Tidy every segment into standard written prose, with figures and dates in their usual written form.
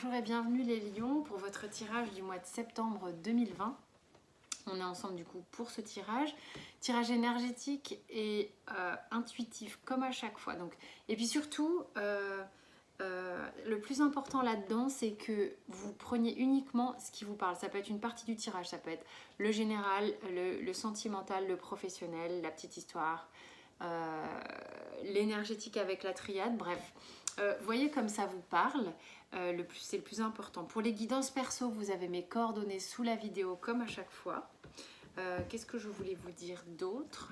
Bonjour et bienvenue les lions pour votre tirage du mois de septembre 2020. On est ensemble du coup pour ce tirage. Tirage énergétique et intuitif comme à chaque fois. Donc, et puis surtout, le plus important là-dedans, c'est que vous preniez uniquement ce qui vous parle. Ça peut être une partie du tirage, ça peut être le général, le sentimental, le professionnel, la petite histoire, l'énergétique avec la triade, bref. Voyez comme ça vous parle, c'est le plus important. Pour les guidances perso, vous avez mes coordonnées sous la vidéo comme à chaque fois. Qu'est-ce que je voulais vous dire d'autre?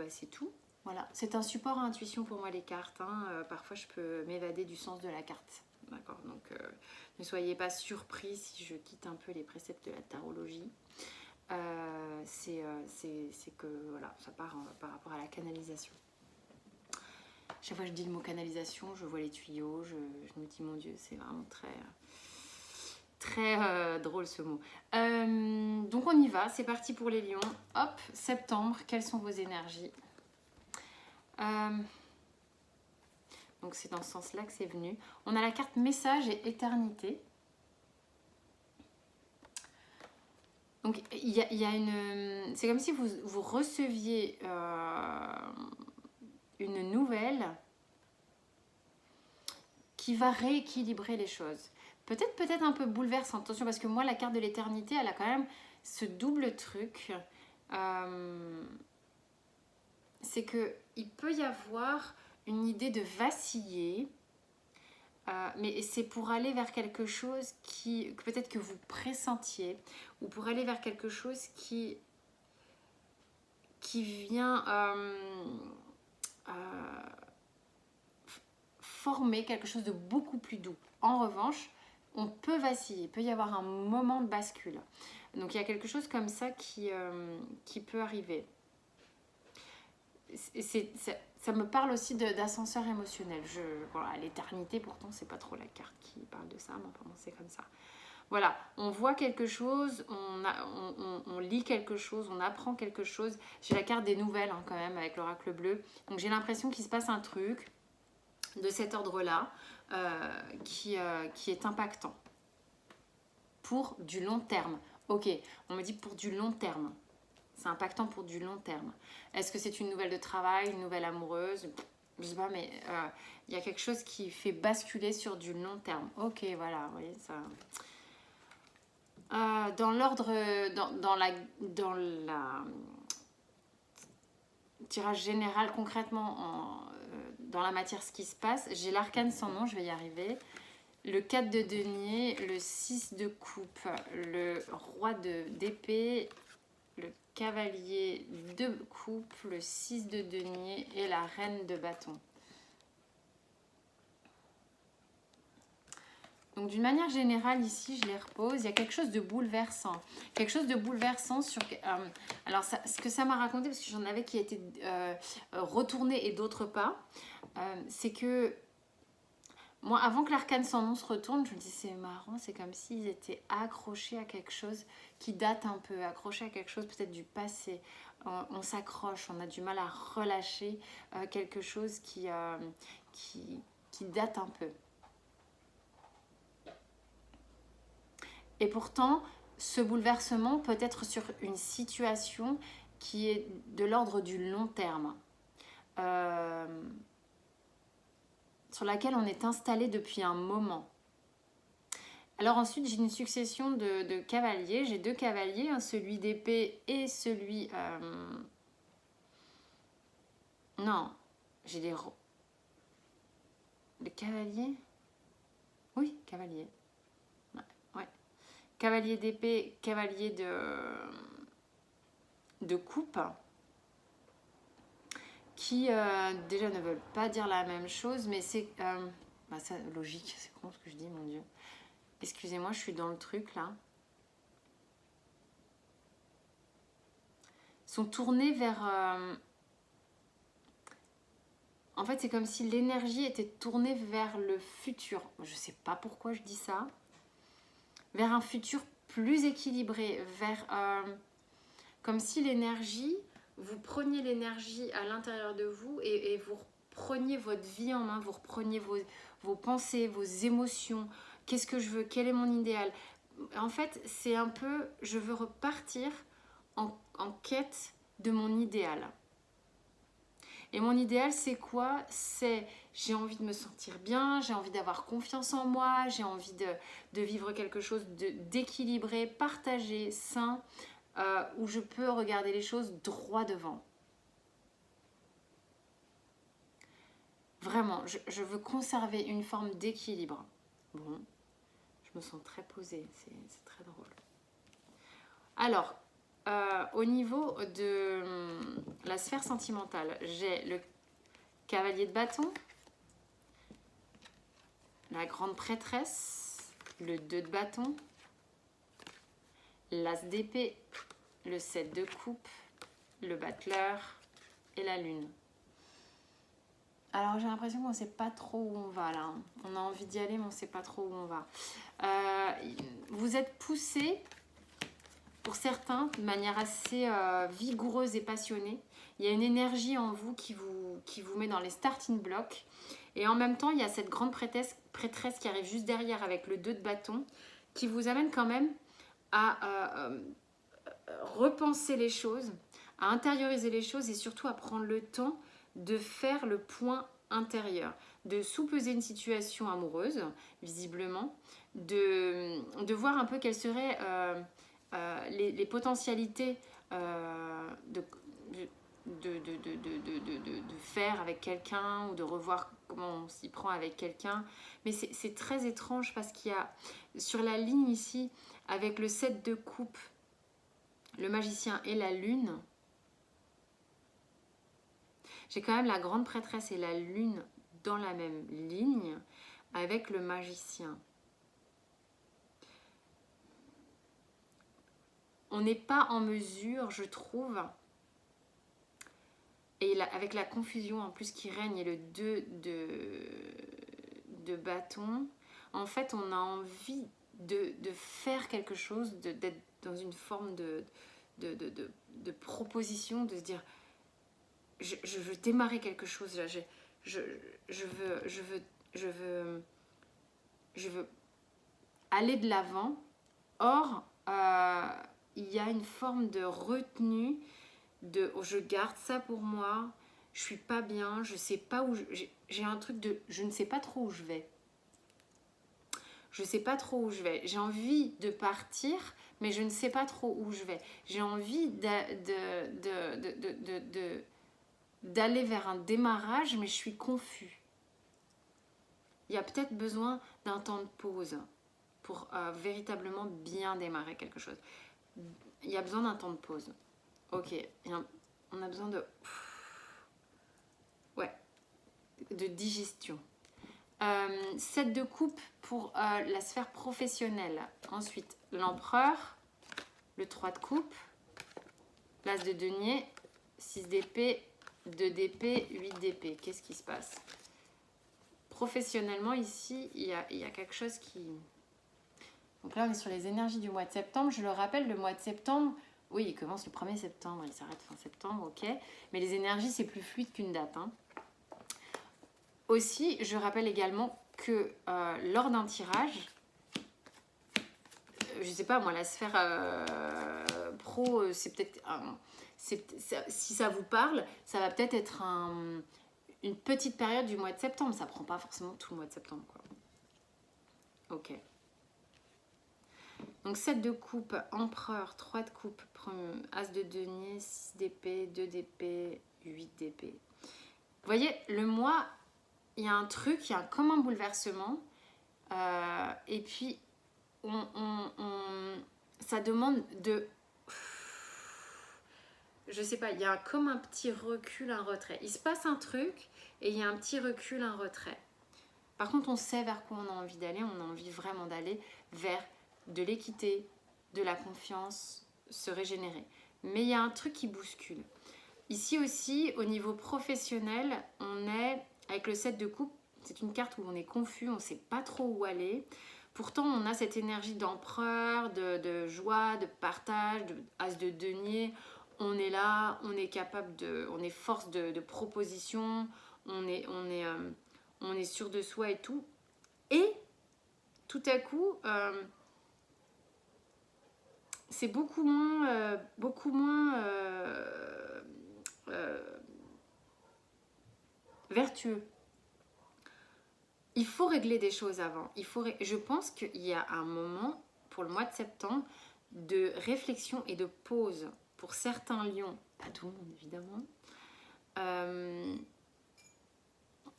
C'est tout. Voilà, c'est un support à intuition pour moi les cartes. Parfois je peux m'évader du sens de la carte. D'accord, donc ne soyez pas surpris si je quitte un peu les préceptes de la tarologie. C'est que voilà, ça part par rapport à la canalisation. Chaque fois que je dis le mot canalisation, je vois les tuyaux, je me dis mon Dieu, c'est vraiment très drôle ce mot. Donc on y va, c'est parti pour les lions. Hop, septembre, quelles sont vos énergies? Donc c'est dans ce sens-là que c'est venu. On a la carte message et éternité. Donc il y a une... C'est comme si vous receviez une nouvelle qui va rééquilibrer les choses. Peut-être un peu bouleversante. Attention, parce que moi, la carte de l'éternité, elle a quand même ce double truc. C'est qu'il peut y avoir une idée de vaciller, mais c'est pour aller vers quelque chose que peut-être que vous pressentiez, ou pour aller vers quelque chose qui vient former quelque chose de beaucoup plus doux. En revanche, on peut vaciller, il peut y avoir un moment de bascule. Donc il y a quelque chose comme ça qui peut arriver. Ça me parle aussi d'ascenseur émotionnel. Voilà, l'éternité, pourtant, c'est pas trop la carte qui parle de ça, mais enfin, c'est comme ça. Voilà, on voit quelque chose, on lit quelque chose, on apprend quelque chose. J'ai la carte des nouvelles quand même avec l'oracle bleu. Donc j'ai l'impression qu'il se passe un truc de cet ordre-là qui est impactant. Pour du long terme. Ok, on me dit pour du long terme. C'est impactant pour du long terme. Est-ce que c'est une nouvelle de travail, une nouvelle amoureuse? Je sais pas, mais il y a quelque chose qui fait basculer sur du long terme. Ok, voilà, vous voyez ça. Dans l'ordre, dans la tirage général, concrètement, dans la matière, ce qui se passe, j'ai l'arcane sans nom, je vais y arriver. Le 4 de denier, le 6 de coupe, le roi d'épée, le cavalier de coupe, le 6 de denier et la reine de bâton. Donc d'une manière générale ici, je les repose, il y a quelque chose de bouleversant. Quelque chose de bouleversant sur... alors ce que ça m'a raconté, parce que j'en avais qui étaient retournés et d'autres pas, c'est que moi, avant que l'arcane sans nom se retourne, je me dis c'est marrant, c'est comme s'ils étaient accrochés à quelque chose qui date un peu, accrochés à quelque chose peut-être du passé. On s'accroche, on a du mal à relâcher quelque chose qui date un peu. Et pourtant, ce bouleversement peut être sur une situation qui est de l'ordre du long terme. Sur laquelle on est installé depuis un moment. Alors ensuite, j'ai une succession de cavaliers. J'ai deux cavaliers, celui d'épée et celui... Non, j'ai des... Les cavaliers? Oui, cavalier. Ouais. Cavalier d'épée, cavalier de coupe. Qui déjà ne veulent pas dire la même chose, mais c'est ça, logique, c'est con ce que je dis, mon Dieu. Excusez-moi, je suis dans le truc là. Ils sont tournés vers... En fait, c'est comme si l'énergie était tournée vers le futur. Je ne sais pas pourquoi je dis ça. Vers un futur plus équilibré, vers... comme si l'énergie... Vous preniez l'énergie à l'intérieur de vous et vous repreniez votre vie en main, vous repreniez vos pensées, vos émotions. Qu'est-ce que je veux? Quel est mon idéal? En fait, c'est un peu, je veux repartir en quête de mon idéal. Et mon idéal, c'est quoi? C'est, j'ai envie de me sentir bien, j'ai envie d'avoir confiance en moi, j'ai envie de vivre quelque chose d'équilibré, partagé, sain, où je peux regarder les choses droit devant. Vraiment, je veux conserver une forme d'équilibre. Bon, je me sens très posée, c'est très drôle. Alors, au niveau de la sphère sentimentale, j'ai le cavalier de bâton, la grande prêtresse, le 2 de bâton, l'as d'épée, le 7 de coupe, le battleur et la lune. Alors j'ai l'impression qu'on ne sait pas trop où on va là. On a envie d'y aller mais on ne sait pas trop où on va. Vous êtes poussé, pour certains, de manière assez vigoureuse et passionnée. Il y a une énergie en vous qui vous met dans les starting blocks. Et en même temps, il y a cette grande prêtresse qui arrive juste derrière avec le 2 de bâton, qui vous amène quand même à repenser les choses, à intérioriser les choses et surtout à prendre le temps de faire le point intérieur, de sous-peser une situation amoureuse, visiblement, de voir un peu quelles seraient les potentialités de faire avec quelqu'un ou de revoir comment on s'y prend avec quelqu'un. Mais c'est très étrange parce qu'il y a sur la ligne ici, avec le 7 de coupe, le magicien et la lune, j'ai quand même la grande prêtresse et la lune dans la même ligne avec le magicien. On n'est pas en mesure, je trouve, et avec la confusion en plus qui règne et le 2 de bâton, en fait on a envie de faire quelque chose, d'être dans une forme de proposition, de se dire je veux démarrer quelque chose là, je veux aller de l'avant. Or il y a une forme de retenue, de je garde ça pour moi, je suis pas bien, je sais pas où j'ai un truc de je ne sais pas trop où je vais. Je sais pas trop où je vais. J'ai envie de partir, mais je ne sais pas trop où je vais. J'ai envie d'aller vers un démarrage, mais je suis confus. Il y a peut-être besoin d'un temps de pause pour véritablement bien démarrer quelque chose. Il y a besoin d'un temps de pause. Ok, on a besoin de... Ouais, de digestion. 7 de coupe pour la sphère professionnelle. Ensuite, l'empereur, le 3 de coupe, l'as de denier, 6 d'épée, 2 d'épée, 8 d'épée. Qu'est-ce qui se passe? Professionnellement, ici, il y a quelque chose qui... Donc là, on est sur les énergies du mois de septembre. Je le rappelle, le mois de septembre, oui, il commence le 1er septembre, il s'arrête fin septembre, ok. Mais les énergies, c'est plus fluide qu'une date, hein. Aussi, je rappelle également que lors d'un tirage, je sais pas moi, la sphère pro, c'est peut-être si ça vous parle, ça va peut-être être une petite période du mois de septembre. Ça prend pas forcément tout le mois de septembre, quoi. Ok. Donc 7 de coupe, empereur, 3 de coupe, as de denier, 6 d'épée, 2 d'épée, 8 d'épée. Vous voyez, le mois, il y a un truc, il y a comme un bouleversement. Et puis, ça demande de... Je sais pas, il y a comme un petit recul, un retrait. Il se passe un truc et il y a un petit recul, un retrait. Par contre, on sait vers quoi on a envie d'aller. On a envie vraiment d'aller vers de l'équité, de la confiance, se régénérer. Mais il y a un truc qui bouscule. Ici aussi, au niveau professionnel, on est avec le 7 de coupe. C'est une carte où on est confus, on ne sait pas trop où aller. Pourtant, on a cette énergie d'empereur, de joie, de partage, de as de denier. On est là, on est capable de... On est force de proposition, on est sûr de soi et tout. tout à coup, c'est beaucoup moins vertueux. Il faut régler des choses avant. Je pense qu'il y a un moment, pour le mois de septembre, de réflexion et de pause pour certains lions, pas tout le monde évidemment.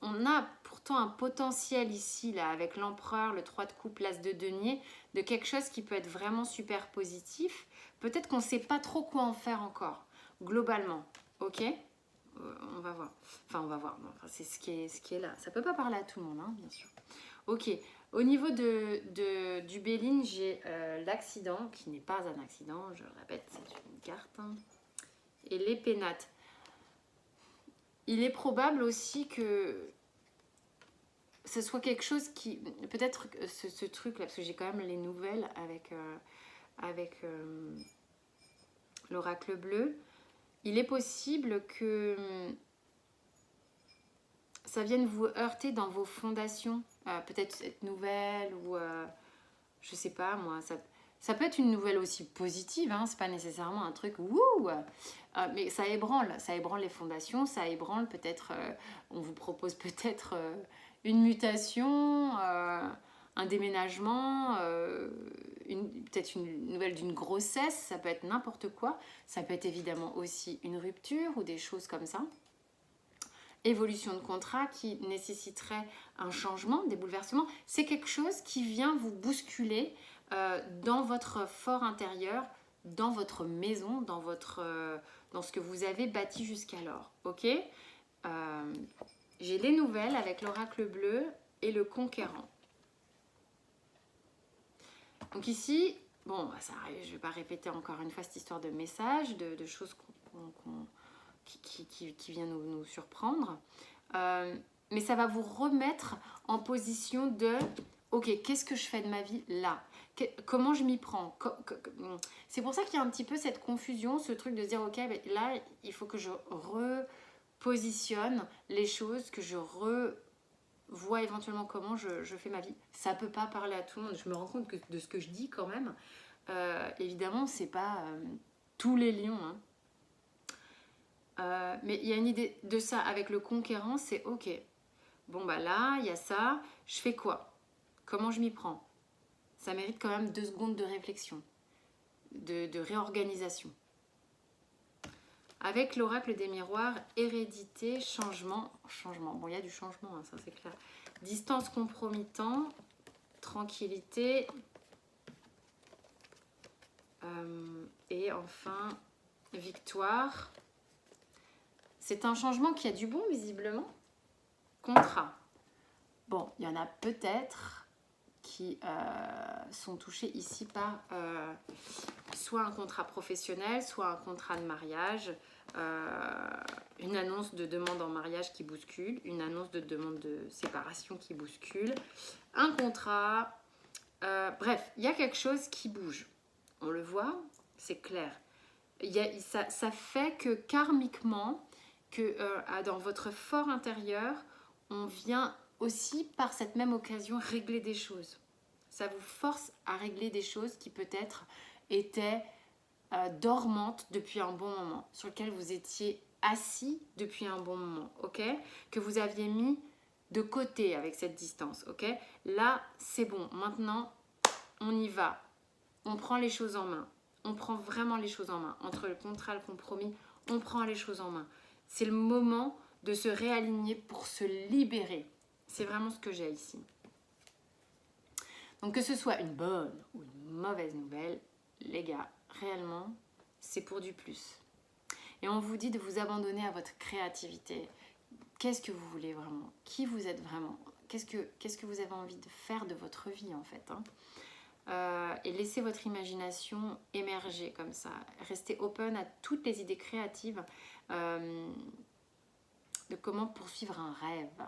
On a pourtant un potentiel ici, là, avec l'empereur, le 3 de coupe, l'as de denier, de quelque chose qui peut être vraiment super positif. Peut-être qu'on ne sait pas trop quoi en faire encore, globalement. Ok, on va voir. Enfin, on va voir. Enfin, c'est ce qui est là. Ça ne peut pas parler à tout le monde, hein, bien sûr. Ok, au niveau du Béline, j'ai l'accident, qui n'est pas un accident, je le répète, c'est une carte. Hein, et les pénates. Il est probable aussi que ce soit quelque chose qui... Peut-être ce truc-là, parce que j'ai quand même les nouvelles avec l'oracle bleu. Il est possible que ça vienne vous heurter dans vos fondations. Peut-être cette nouvelle ou... je sais pas, moi, ça peut être une nouvelle aussi positive, hein, c'est pas nécessairement un truc wouh, mais ça ébranle les fondations, ça ébranle peut-être, on vous propose peut-être une mutation, un déménagement, peut-être une nouvelle d'une grossesse, ça peut être n'importe quoi, ça peut être évidemment aussi une rupture ou des choses comme ça. Évolution de contrat qui nécessiterait un changement, des bouleversements, c'est quelque chose qui vient vous bousculer dans votre fort intérieur, dans votre maison, dans ce que vous avez bâti jusqu'alors. Ok, j'ai les nouvelles avec l'oracle bleu et le conquérant. Donc ici, bon, ça arrive, je ne vais pas répéter encore une fois cette histoire de messages, de choses qui vient nous surprendre. Mais ça va vous remettre en position de ok, qu'est-ce que je fais de ma vie là? Comment je m'y prends? C'est pour ça qu'il y a un petit peu cette confusion, ce truc de se dire ok, ben là, il faut que je repositionne les choses, que je revois éventuellement comment je fais ma vie. Ça peut pas parler à tout le monde. Je me rends compte de ce que je dis quand même. Évidemment, c'est pas tous les lions, hein. Mais il y a une idée de ça avec le conquérant, c'est ok, bon bah là il y a ça, je fais quoi? Comment je m'y prends? Ça mérite quand même 2 secondes de réflexion, de réorganisation. Avec l'oracle des miroirs, hérédité, changement, bon il y a du changement, hein, ça c'est clair, distance compromettant, tranquillité, et enfin victoire. C'est un changement qui a du bon, visiblement. Contrat. Bon, il y en a peut-être qui sont touchés ici par soit un contrat professionnel, soit un contrat de mariage, une annonce de demande en mariage qui bouscule, une annonce de demande de séparation qui bouscule, un contrat... bref, il y a quelque chose qui bouge. On le voit, c'est clair. Ça fait que karmiquement, que dans votre fort intérieur, on vient aussi par cette même occasion régler des choses. Ça vous force à régler des choses qui peut-être étaient dormantes depuis un bon moment, sur lesquelles vous étiez assis depuis un bon moment, ok? Que vous aviez mis de côté avec cette distance, ok? Là, c'est bon. Maintenant, on y va. On prend les choses en main. On prend vraiment les choses en main. Entre le contrat et le compromis, on prend les choses en main. C'est le moment de se réaligner pour se libérer. C'est vraiment ce que j'ai ici. Donc que ce soit une bonne ou une mauvaise nouvelle, les gars, réellement, c'est pour du plus. Et on vous dit de vous abandonner à votre créativité. Qu'est-ce que vous voulez vraiment? Qui vous êtes vraiment? Qu'est-ce que vous avez envie de faire de votre vie en fait, hein? Et laissez votre imagination émerger comme ça. Restez open à toutes les idées créatives de comment poursuivre un rêve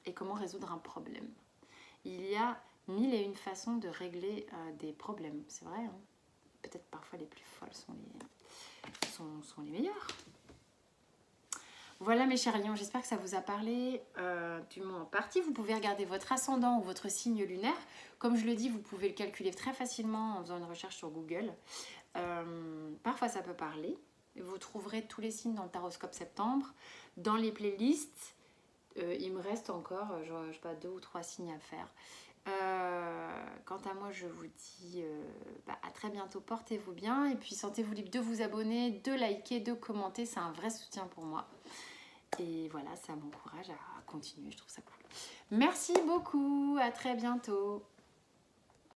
et comment résoudre un problème. Il y a 1001 façons de régler des problèmes, c'est vrai, hein. Peut-être parfois les plus folles sont les meilleures. Voilà mes chers lions, j'espère que ça vous a parlé du mot en partie. Vous pouvez regarder votre ascendant ou votre signe lunaire. Comme je le dis, vous pouvez le calculer très facilement en faisant une recherche sur Google. Parfois ça peut parler. Vous trouverez tous les signes dans le Taroscope septembre. Dans les playlists, il me reste encore, je sais pas, 2 ou 3 signes à faire. Quant à moi, je vous dis à très bientôt, portez-vous bien et puis sentez-vous libre de vous abonner, de liker, de commenter, c'est un vrai soutien pour moi. Et voilà, ça m'encourage à continuer, je trouve ça cool. Merci beaucoup, à très bientôt.